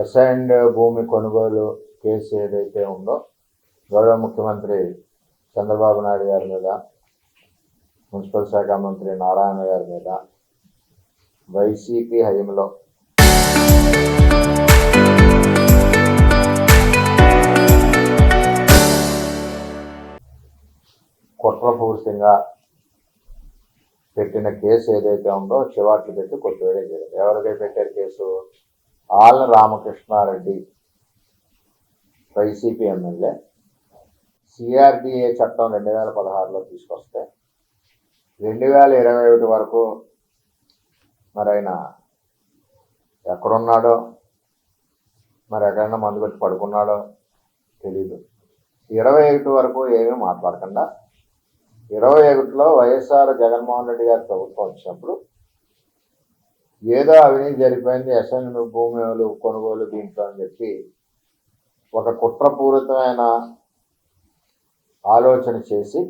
Assigned భూమి కొనుగోలు case ఏదైతే ఉందో గౌరవ ముఖ్యమంత్రి చంద్రబాబు నాయుడు గారి మీద, మున్సిపల్ శాఖ మంత్రి నారాయణ గారి మీద వైసీపీ హయాంలో కుట్రపూరితంగా పెట్టిన కేసు ఏదైతే ఉందో చివాట్లు పెట్టి కొట్టివేయడం జరిగింది. ఎవరికై పెట్టారు case? Alla Ramakrishna Reddy, YCP MLA. CRDA చట్టం 2016లో తీసుకొస్తే 2021 వరకు మరి ఆయన ఎక్కడున్నాడో, మరి ఎక్కడైనా మందు కొట్టి పడుకున్నాడో తెలీదు. 21 వరకు ఏమీ మాట్లాడకుండా 21లో వైఎస్ఆర్ జగన్మోహన్ రెడ్డి గారి ప్రభుత్వం వచ్చినప్పుడు ఏదో అవినీతి జరిగిపోయింది, అసైన్ భూములు కొనుగోలు దీంట్లో అని చెప్పి ఒక కుట్రపూరితమైన ఆలోచన చేసి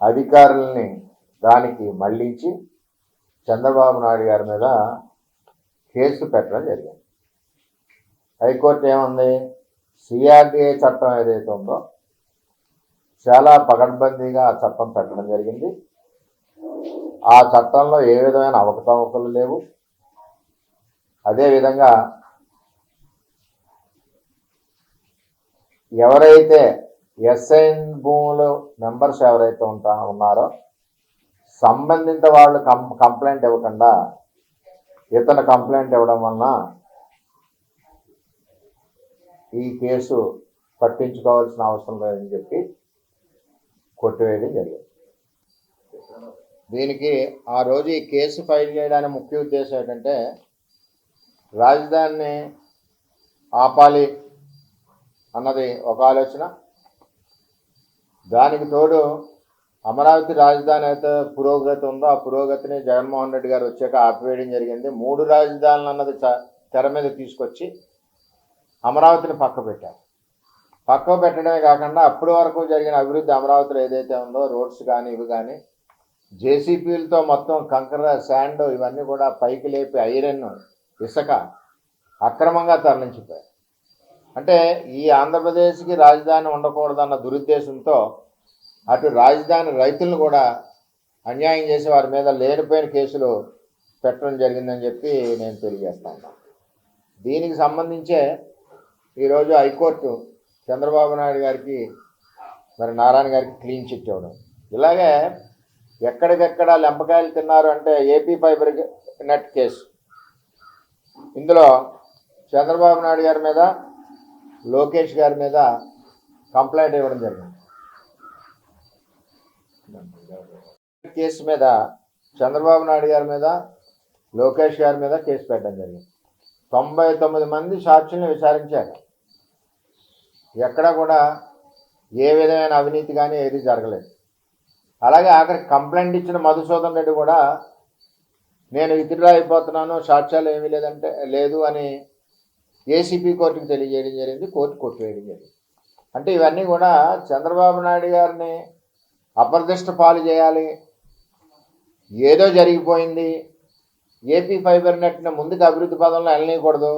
అధికారుల్ని దానికి మళ్లించి చంద్రబాబు నాయుడు గారి మీద కేసు పెట్టడం జరిగింది. హైకోర్టు ఏముంది? సిఆర్డిఏ చట్టం ఏదైతే ఉందో చాలా పకడ్బందీగా ఆ చట్టం పెట్టడం జరిగింది. ఆ చట్టంలో ఏ విధమైన అవకతవకలు లేవు. అదేవిధంగా ఎవరైతే ఎస్ఐన్ భూములు మెంబర్స్ ఎవరైతే ఉన్నారో సంబంధిత వాళ్ళు కంప్లైంట్ ఇవ్వకుండా ఇతను కంప్లైంట్ ఇవ్వడం వలన ఈ కేసు పట్టించుకోవాల్సిన అవసరం లేదని చెప్పి కొట్టివేయడం జరిగింది. దీనికి ఆ రోజు ఈ కేసు ఫైల్ చేయడానికి ముఖ్య ఉద్దేశం ఏంటంటే రాజధానిని ఆపాలి అన్నది ఒక ఆలోచన. దానికి తోడు అమరావతి రాజధాని అయితే పురోగతి ఉందో ఆ పురోగతిని జగన్మోహన్ రెడ్డి గారు వచ్చాక ఆపివేయడం జరిగింది. 3 రాజధానులు అన్నది తెర మీద తీసుకొచ్చి అమరావతిని పక్క పెట్టడమే కాకుండా అప్పటి వరకు జరిగిన అభివృద్ధి అమరావతిలో ఏదైతే ఉందో రోడ్స్ కానీ ఇవి కానీ జేసీపీలతో మొత్తం కంకర, శాండ్ ఇవన్నీ కూడా పైకి లేపి ఐరన్, ఇసుక అక్రమంగా తరలించిపోయాయి. అంటే ఈ ఆంధ్రప్రదేశ్కి రాజధాని ఉండకూడదన్న దురుద్దేశంతో అటు రాజధాని రైతులను కూడా అన్యాయం చేసి వారి మీద లేనిపోయిన కేసులు పెట్టడం జరిగిందని చెప్పి నేను తెలియజేస్తా ఉన్నాను. దీనికి సంబంధించే ఈరోజు హైకోర్టు చంద్రబాబు నాయుడు గారికి మరి నారాయణ గారికి క్లీన్ చిట్ ఇవ్వడం. ఇలాగే ఎక్కడికెక్కడ లెంపకాయలు తిన్నారు అంటే ఏపీ ఫైబర్ నెట్ కేసు, ఇందులో చంద్రబాబు నాయుడు గారి మీద, లోకేష్ గారి మీద కంప్లైంట్ ఇవ్వడం జరిగింది. కేసు మీద చంద్రబాబు నాయుడు గారి మీద, లోకేష్ గారి మీద కేసు పెట్టడం జరిగింది. 99 మంది సాక్షుల్ని విచారించారు. ఎక్కడ కూడా ఏ విధమైన అవినీతి కానీ ఏది జరగలేదు. అలాగే ఆఖరికి కంప్లైంట్ ఇచ్చిన మధుసూదన్ రెడ్డి కూడా నేను విత్డ్రా అయిపోతున్నాను, సాక్ష్యాలు ఏమీ లేదు అని ఏసీపీ కోర్టుకు తెలియజేయడం జరిగింది. కోర్టు కొట్టివేయడం జరిగింది. అంటే ఇవన్నీ కూడా చంద్రబాబు నాయుడు గారిని అప్రదిష్ట పాలు చేయాలి, ఏదో జరిగిపోయింది, ఏపీ ఫైబర్ నెట్ని ముందుకు అభివృద్ధి పదంలో వెళ్ళనీయకూడదు,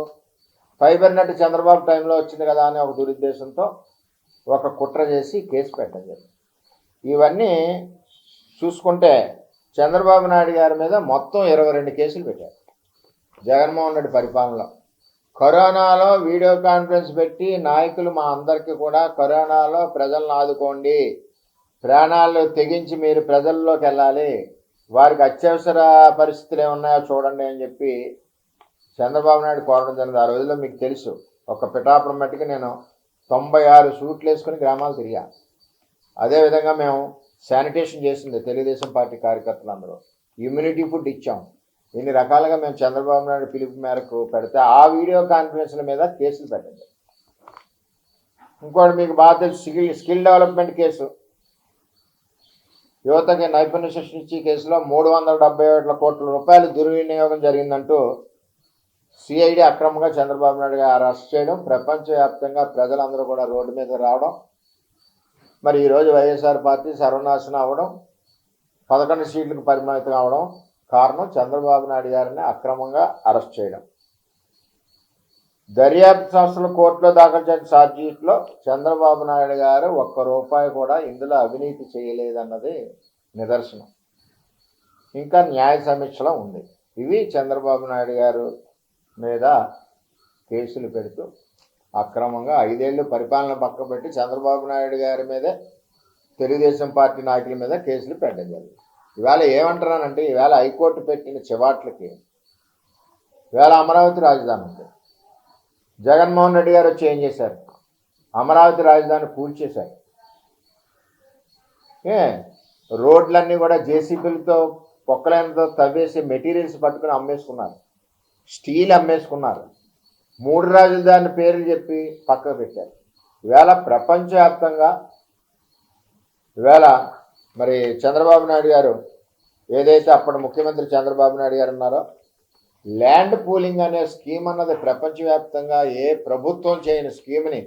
ఫైబర్ నెట్ చంద్రబాబు టైంలో వచ్చింది కదా అనే ఒక దురుద్దేశంతో ఒక కుట్ర చేసి కేసు పెట్టడం జరిగింది. ఇవన్నీ చూసుకుంటే చంద్రబాబు నాయుడు గారి మీద మొత్తం 22 కేసులు పెట్టారు జగన్మోహన్ రెడ్డి పరిపాలనలో. కరోనాలో వీడియో కాన్ఫరెన్స్ పెట్టి నాయకులు మా అందరికీ కూడా కరోనాలో ప్రజలను ఆదుకోండి, ప్రాణాలు తెగించి మీరు ప్రజల్లోకి వెళ్ళాలి, వారికి అత్యవసర పరిస్థితులు ఏమున్నాయో చూడండి అని చెప్పి చంద్రబాబు నాయుడు కోరడం జరిగింది. ఆ రోజుల్లో మీకు తెలుసు, ఒక పిఠాపురం మట్టికి నేను 96 సూట్లు వేసుకుని గ్రామాలు తిరిగా. అదేవిధంగా మేము శానిటేషన్ చేసింది తెలుగుదేశం పార్టీ కార్యకర్తలందరూ, ఇమ్యూనిటీ ఫుడ్ ఇచ్చాం. ఇన్ని రకాలుగా మేము చంద్రబాబు నాయుడు పిలుపు మేరకు పెడితే ఆ వీడియో కాన్ఫరెన్స్ల మీద కేసులు పెట్టండి. ఇంకోటి మీకు బాగా తెలుసు, స్కిల్ డెవలప్మెంట్ కేసు, యువతకి నైపుణ్య శిక్షణ ఇచ్చి కేసులో 377 కోట్ల రూపాయలు దుర్వినియోగం జరిగిందంటూ సిఐడి అక్రమంగా చంద్రబాబు నాయుడు గారు అరెస్ట్ చేయడం, ప్రపంచవ్యాప్తంగా ప్రజలందరూ కూడా రోడ్డు మీద రావడం, మరి ఈరోజు వైఎస్ఆర్ పార్టీ సర్వనాశనం అవ్వడం, 11 సీట్లకు పరిమితం అవడం కారణం చంద్రబాబు నాయుడు గారిని అక్రమంగా అరెస్ట్ చేయడం. దర్యాప్తు సంస్థలు కోర్టులో దాఖలు చేసిన ఛార్జ్షీట్లో చంద్రబాబు నాయుడు గారు ₹1 కూడా ఇందులో అవినీతి చేయలేదన్నది నిదర్శనం. ఇంకా న్యాయ సమీక్షలో ఉంది. ఇవి చంద్రబాబు నాయుడు గారు మీద కేసులు పెడుతూ అక్రమంగా 5 ఏళ్ళు పరిపాలన పక్కబెట్టి చంద్రబాబు నాయుడు గారి మీదే తెలుగుదేశం పార్టీ నాయకుల మీద కేసులు పెట్టడం జరిగింది. ఇవాళ ఏమంటున్నానంటే, ఈవేళ హైకోర్టు పెట్టిన చివాట్లకి ఇవాళ అమరావతి రాజధాని ఉంది. జగన్మోహన్ రెడ్డి గారు వచ్చి ఏం చేశారు? అమరావతి రాజధాని కూల్చేశారు. రోడ్లన్నీ కూడా జేసీబీలతో పొక్కలైనతో తవ్వేసి మెటీరియల్స్ పట్టుకుని అమ్మేసుకున్నారు. స్టీల్ అమ్మేసుకున్నారు. 3 రాజధాని పేర్లు చెప్పి పక్కకు పెట్టారు. ఈవేళ ప్రపంచవ్యాప్తంగా ఈవేళ మరి చంద్రబాబు నాయుడు గారు ఏదైతే అప్పటి ముఖ్యమంత్రి చంద్రబాబు నాయుడు గారు ఉన్నారో, ల్యాండ్ పూలింగ్ అనే స్కీమ్ అన్నది ప్రపంచవ్యాప్తంగా ఏ ప్రభుత్వం చేయని స్కీమ్ని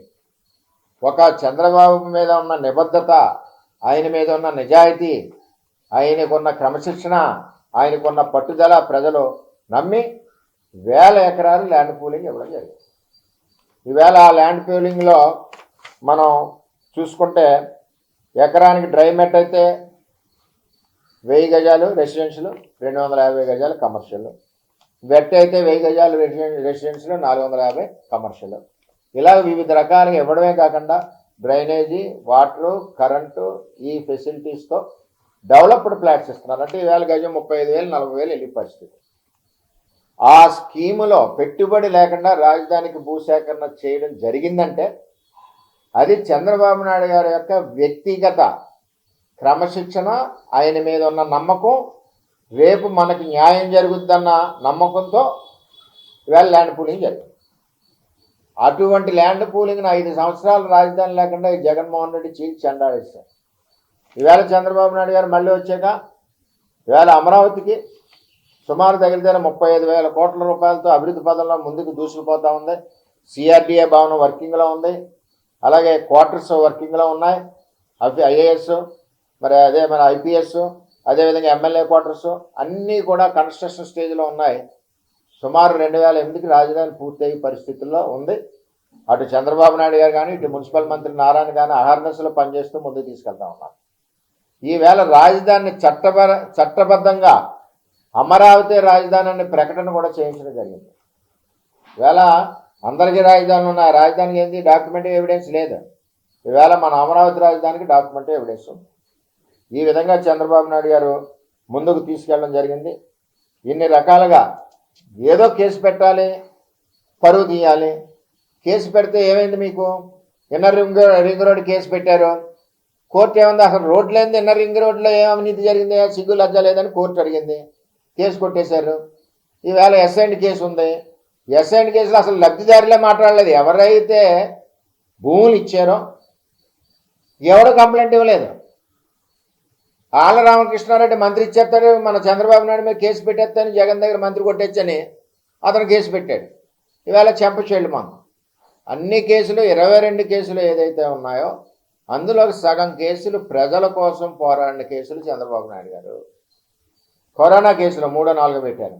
ఒక చంద్రబాబు మీద ఉన్న నిబద్ధత, ఆయన మీద ఉన్న నిజాయితీ, ఆయనకున్న క్రమశిక్షణ, ఆయనకున్న పట్టుదల ప్రజలు నమ్మి 1000 ఎకరాలు ల్యాండ్ పూలింగ్ ఇవ్వడం జరిగింది. ఈవేళ ఆ ల్యాండ్ పూలింగ్లో మనం చూసుకుంటే ఎకరానికి డ్రై మెట్ అయితే 1000 గజాలు రెసిడెన్షియల్, 250 గజాలు కమర్షియల్. వెట్ అయితే 1000 గజాలు రెసిడెన్షియల్, 450 కమర్షియల్. ఇలా వివిధ రకాలుగా ఇవ్వడమే కాకుండా డ్రైనేజీ, వాటరు, కరెంటు ఈ ఫెసిలిటీస్తో డెవలప్డ్ ఫ్లాట్స్ ఇస్తున్నారు. అంటే ఈవేళ గజం 35,000, 40,000 వెళ్ళి పరిస్థితి. ఆ స్కీములో పెట్టుబడి లేకుండా రాజధానికి భూసేకరణ చేయడం జరిగిందంటే అది చంద్రబాబు నాయుడు గారి యొక్క వ్యక్తిగత క్రమశిక్షణ, ఆయన మీద ఉన్న నమ్మకం, రేపు మనకి న్యాయం జరుగుద్దన్న నమ్మకంతో ఇవాళ ల్యాండ్ పూలింగ్ జరిగింది. అటువంటి ల్యాండ్ పూలింగ్ని 5 సంవత్సరాలు రాజధాని లేకుండా ఈ జగన్మోహన్ రెడ్డి చీల్చి చెండాడేశారు. ఈవేళ చంద్రబాబు నాయుడు గారు మళ్ళీ వచ్చాక ఈవేళ అమరావతికి సుమారు దగ్గర 35,000 కోట్ల రూపాయలతో అభివృద్ధి పదంలో ముందుకు దూసుకుపోతూ ఉంది. సిఆర్డీఏ భవనం వర్కింగ్లో ఉంది. అలాగే క్వార్టర్స్ వర్కింగ్లో ఉన్నాయి. అవి ఐఏఎస్, మరి అదే మన ఐపీఎస్, అదేవిధంగా ఎమ్మెల్యే క్వార్టర్స్ అన్నీ కూడా కన్స్ట్రక్షన్ స్టేజ్లో ఉన్నాయి. సుమారు 2008కి రాజధాని పూర్తయ్యే పరిస్థితుల్లో ఉంది. అటు చంద్రబాబు నాయుడు గారు కానీ, ఇటు మున్సిపల్ మంత్రి నారాయణ కానీ అహర్నిశలు పనిచేస్తూ ముందుకు తీసుకెళ్తా ఉన్నారు. ఈవేళ రాజధానిని చట్టబద్ధంగా అమరావతి రాజధాని అనే ప్రకటన కూడా చేయించడం జరిగింది. ఈవేళ అందరికీ రాజధానులు ఉన్నాయి. రాజధానికి ఏంటి డాక్యుమెంటరీ ఎవిడెన్స్ లేదు. ఈవేళ మన అమరావతి రాజధానికి డాక్యుమెంటరీ ఎవిడెన్స్ ఉంది. ఈ విధంగా చంద్రబాబు నాయుడు గారు ముందుకు తీసుకెళ్ళడం జరిగింది. ఇన్ని రకాలుగా ఏదో కేసు పెట్టాలి, పరువు తీయాలి. కేసు పెడితే ఏమైంది? మీకు ఇన్నర్ రింగ్ రోడ్ కేసు పెట్టారు. కోర్టు ఏముంది? అసలు రోడ్ లేనిది ఇన్నర్ రింగ్ రోడ్లో ఏం అవినీతి జరిగింది, సిగ్గు లజ్జ లేదని కోర్టు అడిగింది. కేసు కొట్టేశారు. ఈవేళ ఎస్ఐండ్ కేసు ఉంది. ఎస్ఐండ్ కేసులో అసలు లబ్ధిదారులే మాట్లాడలేదు. ఎవరైతే భూములు ఇచ్చారో ఎవరు కంప్లైంట్ ఇవ్వలేదు. ఆళ్ళ రామకృష్ణారెడ్డి మంత్రి ఇచ్చేస్తాడు, మన చంద్రబాబు నాయుడు మీద కేసు పెట్టేస్తాను, జగన్ దగ్గర మంత్రి కొట్టేచ్చని అతను కేసు పెట్టాడు. ఈవేళ చెంపచేళ్ళు మనం అన్ని కేసులు 22 కేసులు ఏదైతే ఉన్నాయో అందులో సగం కేసులు ప్రజల కోసం పోరాడిన కేసులు చంద్రబాబు నాయుడు గారు. కరోనా కేసులు 3, 4 పెట్టారు.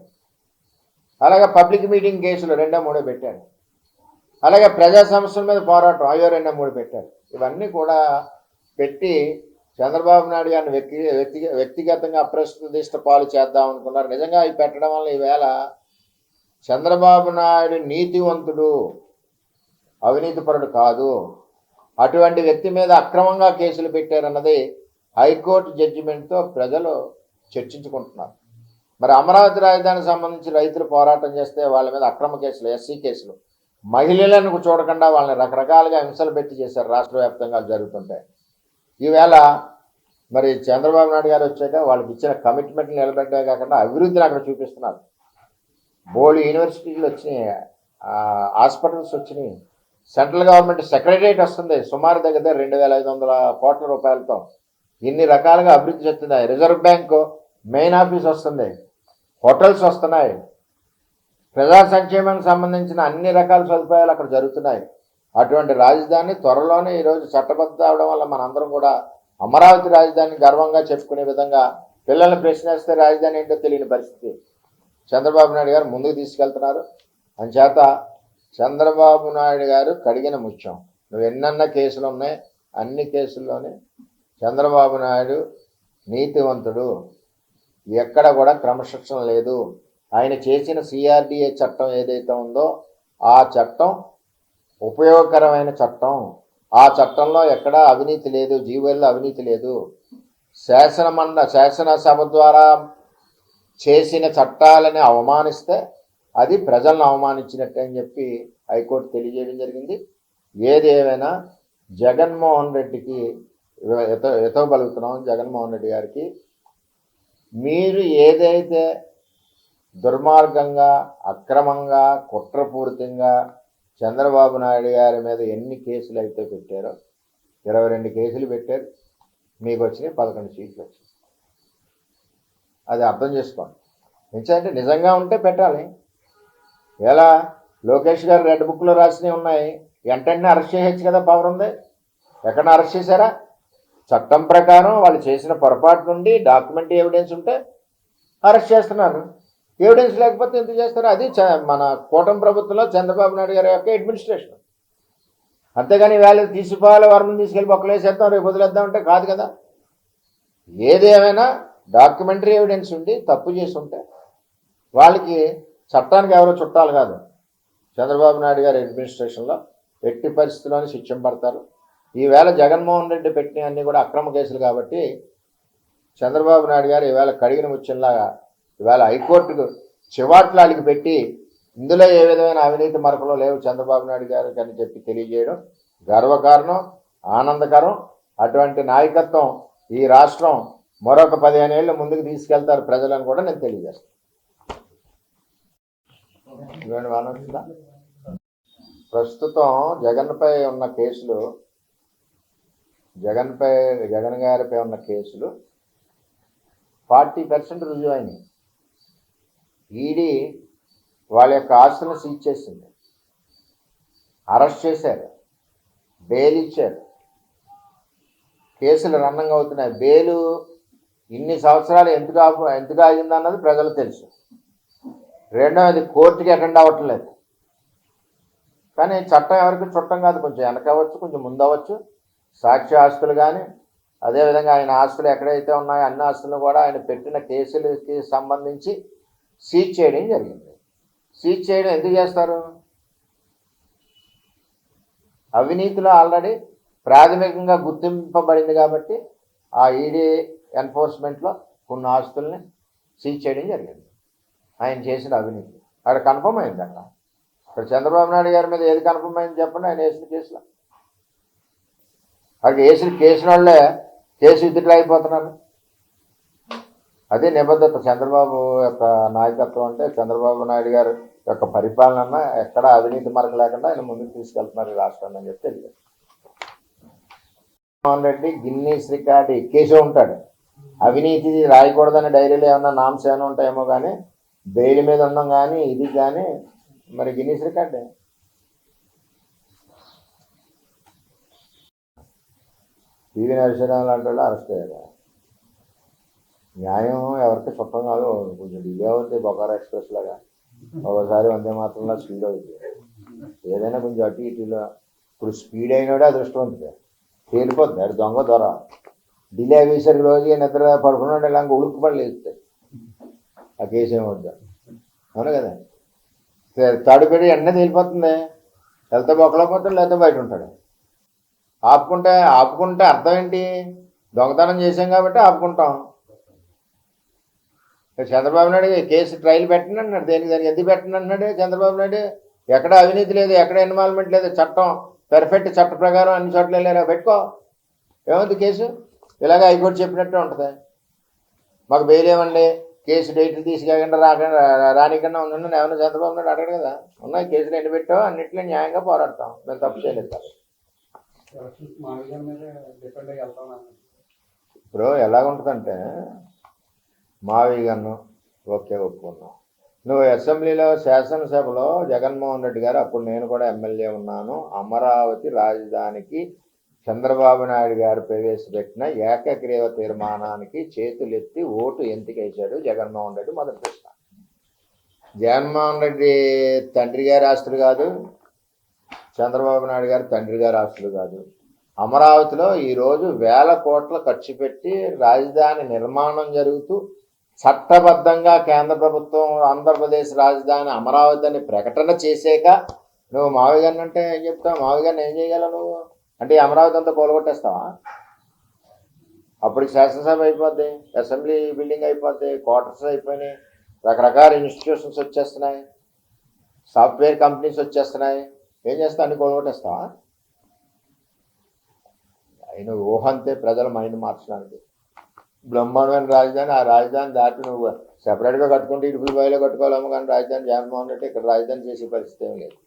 అలాగే పబ్లిక్ మీటింగ్ కేసులు 2, 3 పెట్టారు. అలాగే ప్రజా సమస్యల మీద పోరాటం 2, 3 పెట్టారు. ఇవన్నీ కూడా పెట్టి చంద్రబాబు నాయుడు గారిని వ్యక్తిగతంగా అప్రతిష్ట పాలు చేద్దాం అనుకున్నారు. నిజంగా ఇవి పెట్టడం వల్ల ఈవేళ చంద్రబాబు నాయుడు నీతివంతుడు, అవినీతిపరుడు కాదు. అటువంటి వ్యక్తి మీద అక్రమంగా కేసులు పెట్టారన్నది హైకోర్టు జడ్జిమెంట్తో ప్రజలు చర్చించుకుంటున్నారు. మరి అమరావతి రాజధానికి సంబంధించి రైతులు పోరాటం చేస్తే వాళ్ళ మీద అక్రమ కేసులు, ఎస్సీ కేసులు, మహిళలను చూడకుండా వాళ్ళని రకరకాలుగా హింసలు పెట్టి చేశారు. రాష్ట్ర వ్యాప్తంగా జరుగుతుంటాయి. ఈవేళ మరి చంద్రబాబు నాయుడు గారు వచ్చాక వాళ్ళకి ఇచ్చిన కమిట్మెంట్లు నిలబెట్టే కాకుండా అభివృద్ధిని అక్కడ చూపిస్తున్నారు. బోల్డ్ యూనివర్సిటీలు వచ్చినాయి, హాస్పిటల్స్ వచ్చినాయి, సెంట్రల్ గవర్నమెంట్ సెక్రటరియట్ వస్తుంది సుమారు దగ్గర 2,500 కోట్ల రూపాయలతో. ఇన్ని రకాలుగా అభివృద్ధి చెందుతున్నాయి. రిజర్వ్ బ్యాంకు మెయిన్ ఆఫీస్ వస్తుంది, హోటల్స్ వస్తున్నాయి, ప్రజా సంక్షేమానికి సంబంధించిన అన్ని రకాల సదుపాయాలు అక్కడ జరుగుతున్నాయి. అటువంటి రాజధాని త్వరలోనే ఈరోజు చట్టబద్ధ అవడం వల్ల మనందరం కూడా అమరావతి రాజధాని గర్వంగా చెప్పుకునే విధంగా, పిల్లల్ని ప్రశ్నిస్తే రాజధాని ఏంటో తెలియని పరిస్థితి చంద్రబాబు నాయుడు గారు ముందుకు తీసుకెళ్తున్నారు. అందుచేత చంద్రబాబు నాయుడు గారు కడిగిన ముత్యం. నువ్వు ఎన్నన్న కేసులు ఉన్నాయి, అన్ని కేసుల్లోనే చంద్రబాబు నాయుడు నీతివంతుడు, ఎక్కడ కూడా క్రమశిక్షణ లేదు. ఆయన చేసిన సిఆర్డిఏ చట్టం ఏదైతే ఉందో ఆ చట్టం ఉపయోగకరమైన చట్టం. ఆ చట్టంలో ఎక్కడా అవినీతి లేదు, జీవోల్లో అవినీతి లేదు. శాసనసభ ద్వారా చేసిన చట్టాలని అవమానిస్తే అది ప్రజలను అవమానించినట్టే అని చెప్పి హైకోర్టు తెలియజేయడం జరిగింది. ఏది ఏమైనా జగన్మోహన్ రెడ్డికి ఎతవబలుగుతున్నాం. జగన్మోహన్ రెడ్డి గారికి మీరు ఏదైతే దుర్మార్గంగా, అక్రమంగా, కుట్రపూరితంగా చంద్రబాబు నాయుడు గారి మీద ఎన్ని కేసులు అయితే పెట్టారో, 22 కేసులు పెట్టారు, మీకు వచ్చినాయి 11 సీట్లు వచ్చాయి. అది అర్థం చేసుకోండి. ఎందుకంటే నిజంగా ఉంటే పెట్టాలి. ఎలా లోకేష్ గారు రెడ్ బుక్లో రాసినవి ఉన్నాయి, వెంటనే అరెస్ట్ చేయొచ్చు కదా, పవర్ ఉంది. ఎక్కడ అరెస్ట్ చేశారా? చట్టం ప్రకారం వాళ్ళు చేసిన పొరపాటు నుండి డాక్యుమెంట్ ఎవిడెన్స్ ఉంటే అరెస్ట్ చేస్తున్నారు. ఎవిడెన్స్ లేకపోతే ఎందుకు చేస్తారు? అది మన కూటమి ప్రభుత్వంలో చంద్రబాబు నాయుడు గారి యొక్క అడ్మినిస్ట్రేషన్. అంతేగాని వేళ తీసిపోవాలి, వరమని తీసుకెళ్ళి బొక్కలేసేద్దాం, రేపు వదిలేద్దామంటే కాదు కదా. ఏదేమైనా డాక్యుమెంటరీ ఎవిడెన్స్ ఉండి తప్పు చేసి ఉంటే వాళ్ళకి చట్టానికి ఎవరో చుట్టాలు కాదు. చంద్రబాబు నాయుడు గారి అడ్మినిస్ట్రేషన్లో ఎట్టి పరిస్థితుల్లోనే శిక్షింపడతారు. ఈవేళ జగన్మోహన్ రెడ్డి పెట్టినవన్నీ కూడా అక్రమ కేసులు కాబట్టి చంద్రబాబు నాయుడు గారు ఈవేళ కడిగిన ముత్యంలాగా ఈవేళ హైకోర్టుకు చివాట్లాలికి పెట్టి ఇందులో ఏ విధమైన అవినీతి మరకలో లేవు చంద్రబాబు నాయుడు గారికి అని చెప్పి తెలియజేయడం గర్వకారణం, ఆనందకరం. అటువంటి నాయకత్వం ఈ రాష్ట్రం మరొక 15 ఏళ్ళు ముందుకు తీసుకెళ్తారు ప్రజలను కూడా నేను తెలియజేస్తాను. ప్రస్తుతం జగన్పై ఉన్న కేసులు, జగన్ గారిపై ఉన్న కేసులు 40% రుజువైనాయి. ఈడీ వాళ్ళ యొక్క ఆస్తులను సీజ్ చేసింది, అరెస్ట్ చేశారు, బెయిల్ ఇచ్చారు, కేసులు రన్నింగ్ అవుతున్నాయి. బెయిలు ఇన్ని సంవత్సరాలు ఎందుకు ఆగిందన్నది ప్రజలకు తెలుసు. రెండవది కోర్టుకి అటెండ్ అవ్వట్లేదు. కానీ చట్టం ఎవరికి చుట్టం కాదు, కొంచెం వెనకవచ్చు, కొంచెం ముందవచ్చు. సాక్షి ఆస్తులు కానీ అదేవిధంగా ఆయన ఆస్తులు ఎక్కడైతే ఉన్నాయో అన్ని ఆస్తులను కూడా ఆయన పెట్టిన కేసులకి సంబంధించి సీజ్ చేయడం జరిగింది. సీజ్ చేయడం ఎందుకు చేస్తారు? అవినీతిలో ఆల్రెడీ ప్రాథమికంగా గుర్తింపబడింది కాబట్టి ఆ ఈడీ ఎన్ఫోర్స్మెంట్లో కొన్ని ఆస్తుల్ని సీజ్ చేయడం జరిగింది. ఆయన చేసిన అవినీతి అక్కడ కన్ఫర్మ్ అయింది. అక్కడ చంద్రబాబు నాయుడు గారి మీద ఏది కన్ఫర్మ్ అయింది చెప్పండి? ఆయన వేసిన కేసులో అక్కడ వేసిన కేసుల వాళ్ళే కేసు విత్డ్రా అయిపోతున్నారు. అదే నిబద్ధత చంద్రబాబు యొక్క నాయకత్వం అంటే. చంద్రబాబు నాయుడు గారి యొక్క పరిపాలన ఎక్కడ అవినీతి మరక లేకుండా ఆయన ముందుకు తీసుకెళ్తున్నారు ఈ రాష్ట్రాన్ని అని చెప్పి తెలియదు. జగన్మోహన్ రెడ్డి గిన్నీస్ రికార్డు ఎక్కేసే ఉంటాడు. అవినీతి రాయకూడదని డైరీలో ఏమన్నా నామ్స్ ఏమైనా ఉంటాయేమో కానీ బెయిల్ మీద ఉన్నాం కానీ ఇది కానీ మరి గిన్నీస్ రికార్డే. టీవీ నరసింహరావు లాంటి వాళ్ళు అరెస్ట్ అయ్యారు. న్యాయం ఎవరికి చుట్టం కాదు. కొంచెం డిలే అవుతుంది, బొకారా ఎక్స్ప్రెస్ లాగా ఒకసారి వందే మాత్రంలో స్పీడ్ అవుతుంది. ఏదైనా కొంచెం అటు ఇటులో ఇప్పుడు స్పీడ్ అయినాడే అదృష్టవంతుడే, తేలిపోతుంది. అది దొంగ దొర. డిలే అయ్యేసరికి రోజుగా నిద్ర పడుకున్నాడు ఇలా ఉడుకు పడలు వేస్తాయి. ఆ కేసు ఏమవుద్దా? అవును కదా, తాడుపెట్టి ఎండ తేలిపోతుంది. వెళ్తే బొక్కలో పోతాడు, లేకపోతే బయట ఉంటాడు. ఆపుకుంటే అర్థం ఏంటి? దొంగతనం చేసాం కాబట్టి ఆపుకుంటాం. చంద్రబాబు నాయుడు కేసు ట్రయల్ పెట్టండి అన్నాడు. దానికి ఎందుకు పెట్టండి అన్నాడు చంద్రబాబు నాయుడు? ఎక్కడ అవినీతి లేదు, ఎక్కడ ఇన్వాల్వ్మెంట్ లేదు, చట్టం పెర్ఫెక్ట్, చట్ట ప్రకారం అన్ని చోట్ల వెళ్ళారా పెట్టుకో. ఏముంది కేసు? ఇలాగ హైకోర్టు చెప్పినట్టే ఉంటుంది. మాకు బెయిల్ ఏమండి, కేసు డేట్లు తీసుకెళ్ళకుండా రానికన్నా ఉందండి ఏమన్నా చంద్రబాబు నాయుడు అడగడు కదా. ఉన్నాయి కేసులు ఎన్ని పెట్టావు, అన్నింటిలో న్యాయంగా పోరాడతాం, మేము తప్పు చేయలేదు కదా. ఇప్పుడు ఎలాగుంటుందంటే మావి గన్ను ఓకే ఒప్పుకున్నాం. నువ్వు అసెంబ్లీలో శాసనసభలో జగన్మోహన్ రెడ్డి గారు, అప్పుడు నేను కూడా ఎమ్మెల్యే ఉన్నాను, అమరావతి రాజధానికి చంద్రబాబు నాయుడు గారు ప్రవేశపెట్టిన ఏకగ్రీవ తీర్మానానికి చేతులెత్తి ఓటు ఎంపికేశాడు జగన్మోహన్ రెడ్డి. మొదటి ప్రశ్న, జగన్మోహన్ రెడ్డి తండ్రి గారి ఆస్తులు కాదు, చంద్రబాబు నాయుడు గారి తండ్రి గారి ఆస్తులు కాదు. అమరావతిలో ఈరోజు 1000 కోట్లు ఖర్చు పెట్టి రాజధాని నిర్మాణం జరుగుతూ చట్టబద్ధంగా కేంద్ర ప్రభుత్వం ఆంధ్రప్రదేశ్ రాజధాని అమరావతి అని ప్రకటన చేసాక నువ్వు మావి గారిని అంటే ఏం చెప్తావు? మావి గారిని ఏం చేయగలవు నువ్వు? అంటే ఈ అమరావతి అంతా కూలగొట్టేస్తావా? అప్పటికి శాసనసభ అయిపోద్ది, అసెంబ్లీ బిల్డింగ్ అయిపోద్ది, క్వార్టర్స్ అయిపోయినాయి, రకరకాల ఇన్స్టిట్యూషన్స్ వచ్చేస్తున్నాయి, సాఫ్ట్వేర్ కంపెనీస్ వచ్చేస్తున్నాయి. ఏం చేస్తావు? అన్ని కూలగొట్టేస్తావా? అయిన ఊహ అంతే ప్రజల మైండ్ మార్చడానికి. బ్రహ్మాండమైన రాజధాని, ఆ రాజధాని దాటి నువ్వు సెపరేట్గా కట్టుకుంటే ఇటుపుల బాయిలో కట్టుకోవాలేమో, కానీ రాజధాని జగన్మోహన్ రెడ్డి ఇక్కడ రాజధాని చేసే పరిస్థితి ఏం లేదు.